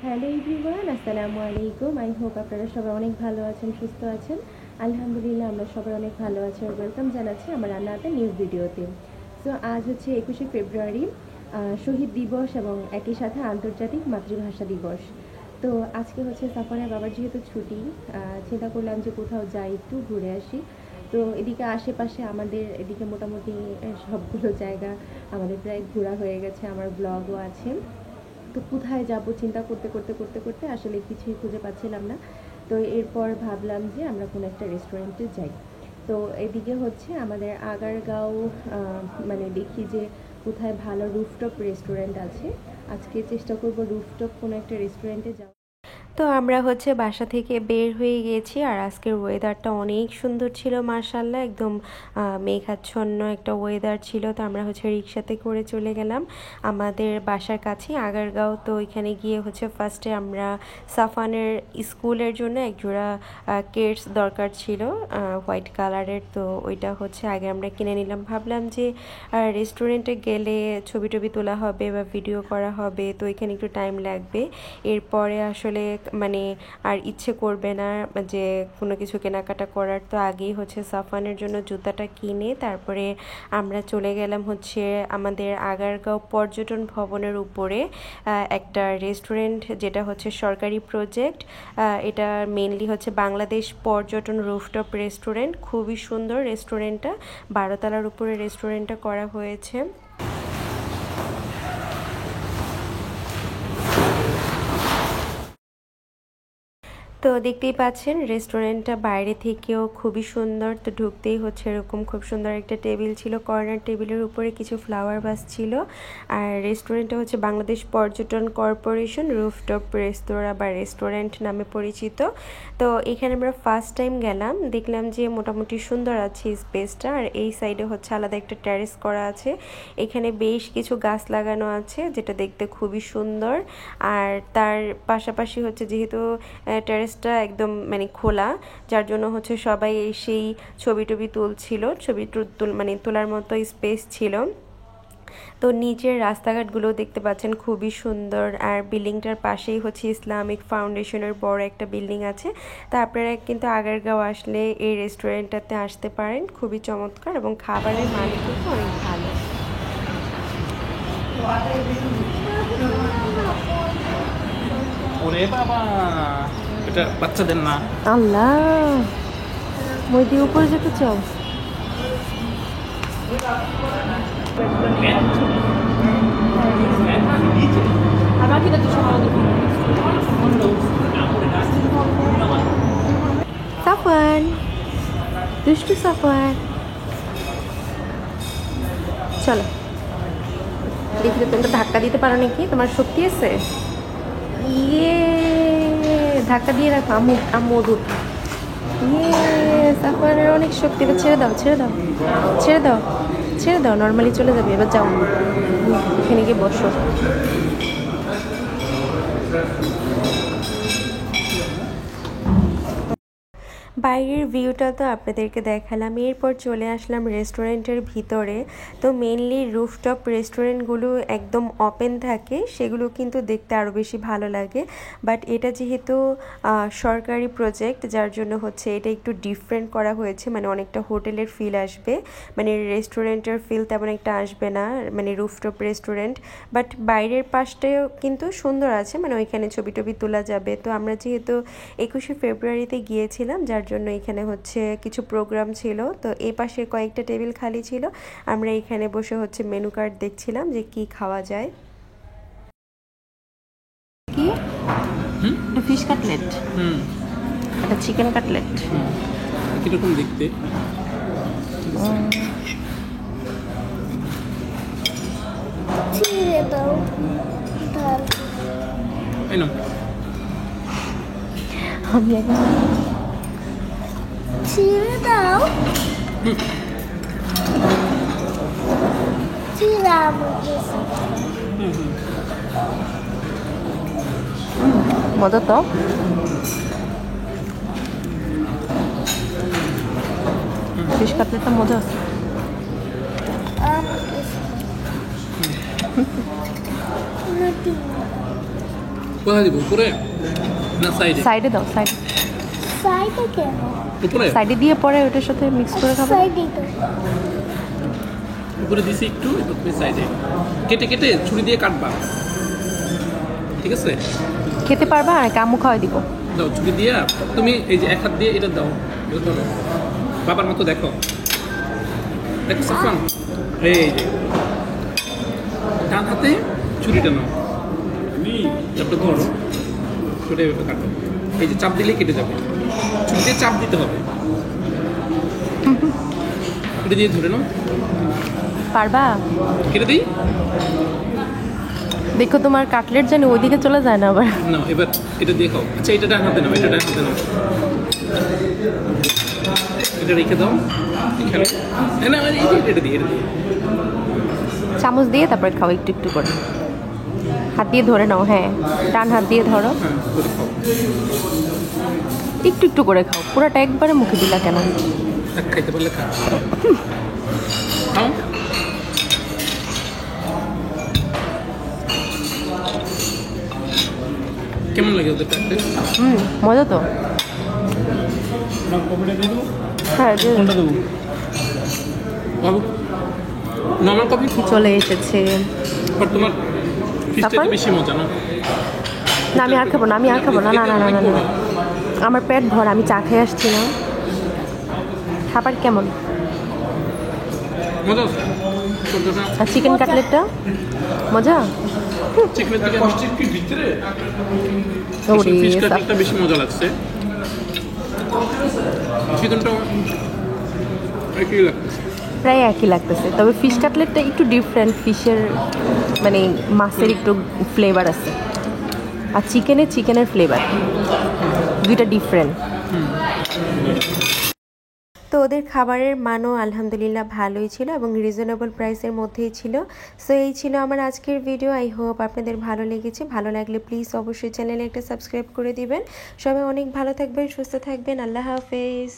Hello everyone, আসসালামু আলাইকুম। I hope আপনারা সবাই অনেক ভালো আছেন, সুস্থ আছেন। আলহামদুলিল্লাহ আমরা সবাই অনেক ভালো আছি আর ওয়েলকাম জানাচ্ছি আমার রান্নাতে নিউ ভিডিওতে। সো আজ হচ্ছে 21শে ফেব্রুয়ারি, শহীদ দিবস এবং একই সাথে আন্তর্জাতিক মাতৃভাষা দিবস। তো আজকে হচ্ছে সাফানের বাবার যেহেতু ছুটি, চিন্তা করলাম যে কোথাও যাই, একটু ঘুরে আসি। তো এদিকে আশেপাশে আমাদের এদিকে মোটামুটি সবগুলো জায়গা আমাদের প্রায় ঘোরা হয়ে গেছে, আমার ব্লগও আছে। তো কোথায় যাব চিন্তা করতে করতে করতে করতে আসলে কিছুই খুঁজে পাচ্ছিলাম না। তো এরপর ভাবলাম যে আমরা কোনো একটা রেস্টুরেন্টে যাই। তো এদিকে হচ্ছে আমাদের আগারগাঁও, মানে দেখি যে কোথায় ভালো রুফটপ রেস্টুরেন্ট আছে। আজকে চেষ্টা করব রুফটপ কোনো একটা রেস্টুরেন্টে যাওয়া। তো আমরা হচ্ছে বাসা থেকে বের হয়ে গিয়েছি আর আজকের ওয়েদারটা অনেক সুন্দর ছিল, মাশাআল্লাহ। একদম মেঘাচ্ছন্ন একটা ওয়েদার ছিল। তো আমরা হচ্ছে রিক্সাতে করে চলে গেলাম আমাদের বাসার কাছে আগারগাঁও। তো এখানে গিয়ে হচ্ছে ফার্স্টে আমরা সাফানের স্কুলের জন্য একজোড়া কেটস দরকার ছিল, হোয়াইট কালারের। তো ওইটা হচ্ছে আগে আমরা কিনে নিলাম। ভাবলাম যে রেস্টুরেন্টে গেলে ছবি টবি তোলা হবে বা ভিডিও করা হবে, তো এখানে একটু টাইম লাগবে। এরপরে আসলে মানে আর ইচ্ছে করবে না যে কোনো কিছু কেনাকাটা করার। তো আগেই হচ্ছে সাফানের জন্য জুতাটা কিনে তারপরে আমরা চলে গেলাম হচ্ছে আমাদের আগারগাঁও পর্যটন ভবনের উপরে একটা রেস্টুরেন্ট, যেটা হচ্ছে সরকারি প্রজেক্ট। এটা মেনলি হচ্ছে বাংলাদেশ পর্যটন রুফটপ রেস্টুরেন্ট। খুবই সুন্দর রেস্টুরেন্টটা, 12 তলার উপরে রেস্টুরেন্টটা করা হয়েছে। তো দেখতেই পাচ্ছেন রেস্টুরেন্টটা বাইরে থেকেও খুবই সুন্দর। তো ঢুকতেই হচ্ছে এরকম খুব সুন্দর একটা টেবিল ছিল, কর্নার টেবিলের উপরে কিছু ফ্লাওয়ার ভাস ছিল। আর রেস্টুরেন্টটা হচ্ছে বাংলাদেশ পর্যটন কর্পোরেশন রুফটপ রেস্তোরাঁ বা রেস্টুরেন্ট নামে পরিচিত। তো এখানে আমরা ফার্স্ট টাইম গেলাম, দেখলাম যে মোটামুটি সুন্দর আছে স্পেসটা। আর এই সাইডে হচ্ছে আলাদা একটা টেরেস করা আছে, এখানে বেশ কিছু গাছ লাগানো আছে যেটা দেখতে খুবই সুন্দর। আর তার পাশাপাশি হচ্ছে যেহেতু টেরেসটা একদম মানে খোলা, যার জন্য হচ্ছে সবাই সেই ছবি টবি তুলছিল, ছবি মানে তোলার মতো স্পেস ছিল। তো নিচের রাস্তাঘাটগুলো দেখতে পাচ্ছেন খুবই সুন্দর। আর বিল্ডিংটার পাশেই হচ্ছে ইসলামিক ফাউন্ডেশনের বড় একটা বিল্ডিং আছে। তা আপনারা কিন্তু আগারগাঁও আসলে এই রেস্টুরেন্টটাতে আসতে পারেন, খুবই চমৎকার এবং খাবারের মান কিন্তু অনেক ভালো। ওরে বাবা, এটা বাচ্চাদের না। আল্লাহ, মই দিয়ে উপরে যেতে চাও? সাফওয়ান, দুষ্টু সাফওয়ান, চলো দেখি তো তোমরা ধাক্কা দিতে পারো নাকি, তোমার শক্তি আছে? ইয়ে, ধাক্কা দিয়ে রাখো, আম্মু আম্মু দুধ। ইয়ে, সাফওয়ানের অনেক শক্তি। এবার ছেড়ে দাও, ছেড়ে দাও, ছেড়ে দাও, ছেড়ে দাও, নর্মালি চলে যাবে। এবার যাও, এখানে গিয়ে বসো। বাইরের ভিউটা তো আপনাদেরকে দেখালাম, এরপর চলে আসলাম রেস্টুরেন্টের ভিতরে। তো মেনলি রুফটপ রেস্টুরেন্টগুলো একদম ওপেন থাকে, সেগুলো কিন্তু দেখতে আরও বেশি ভালো লাগে। বাট এটা যেহেতু সরকারি প্রজেক্ট, যার জন্য হচ্ছে এটা একটু ডিফারেন্ট করা হয়েছে, মানে অনেকটা হোটেলের ফিল আসবে, মানে রেস্টুরেন্টের ফিল তেমন একটা আসবে না, মানে রুফটপ রেস্টুরেন্ট। বাট বাইরের পাশটাও কিন্তু সুন্দর আছে, মানে ওইখানে ছবি টবি তোলা যাবে। তো আমরা যেহেতু 21শে ফেব্রুয়ারিতে গিয়েছিলাম, যার জন্য এখানে হচ্ছে কিছু প্রোগ্রাম ছিল। তো এই পাশে কয়েকটা টেবিল খালি ছিল, আমরা এখানে বসে হচ্ছে মেনু কার্ড দেখছিলাম যে কি খাওয়া যায়। কি ফিশ কাটলেট, এটা চিকেন কাটলেট, কিরকম দেখতে? ছিঁড়ে দাও, ঢাল। এই নাও। আমি এখন ছিঁড়ে দাও, ছিঁড়া বলতেছি। মজা তো। ফিশ কাটলেটটা মজা আছে। কোথায় দিব উপরে না সাইডে? সাইডে দাও, সাইডে। সাইডে কেন? উপরে সাইডে দিয়ে পরে ওটার সাথে মিক্স করে খাবে। সাইডে তো। উপরে দিছি একটু, এবার তুমি সাইডে কেটে কেটে ছুরি দিয়ে কাটবা, ঠিক আছে? খেতে পারবা আর কামু খাওয়াই দিব। দাও ছুরি দিয়ে, তুমি এই যে এক হাত দিয়ে এটা দাও, এটা ধরো বাবার মতো, দেখো দেখো সাফান, এই যে ডান হাতে ছুরিটা নাও, তারপরে ধরো ছুরি এভাবে কাটো, এই যে চাপ দিলেই কেটে যাবে, ছুরি দিয়ে চাপ দিতে হবে, ছুরি দিয়ে ধরে নাও, পারবা? কেটে দিই। দেখো তোমার কাটলেট জানি ওইদিকে চলে যায় না আবার। নাও এবার এটা দিয়ে খাও। আচ্ছা এটা ডান হাতে নাও, এটা ডান হাতে নাও, এটা রেখে দাও এখানে। না না এটা দিয়ে, এটা দিয়ে চামচ দিয়ে তারপরে খাও একটু একটু করে। হাত দিয়ে ধরে নাও, হ্যাঁ ডান হাত দিয়ে ধরো, হ্যাঁ করে খাও। একটু একটু করে খাও, পুরোটা একবারে মুখে দিলা কেন? এক খাইতে পারলে খা, খাও। কেমন লাগে ওদের কাটতে? মজা তো। হ্যাঁ দিয়ে দাও। কোনটা দেবো বাবু? নর্মাল কফি চলে এসেছে। বাট তোমার ফিশটা তারপর? বেশি মজা না? না আমি আর খাবো না, আমি আর খাবো না, না না না না না। আমার পেট ভর, আমি চা খেয়ে আসছি না। খাবার কেমন? মজা আছে ছোটটা। আর চিকেন কাটলেটটা মজা? চিকেনের থেকে ওরে ফিশ সাফ। কাটলেটটা বেশি মজা লাগছে, চিকেনটাও একই লাগতেছে। প্রায় একই লাগতেছে, তবে ফিশ কাটলেটটা একটু ডিফারেন্ট, ফিশের মানে মাছের একটু ফ্লেভার আছে, আর চিকেনের ফ্লেভার, দুইটা ডিফারেন্ট। তো ওদের খাবারের মানও আলহামদুলিল্লাহ ভালোই ছিল এবং রিজনেবল প্রাইসের মধ্যেই ছিল। সো এই ছিল আমার আজকের ভিডিও। আই হোপ আপনাদের ভালো লেগেছে। ভালো লাগলে প্লিজ অবশ্যই চ্যানেলে একটা সাবস্ক্রাইব করে দিবেন। সবাই অনেক ভালো থাকবেন, সুস্থ থাকবেন। আল্লাহ হাফেজ।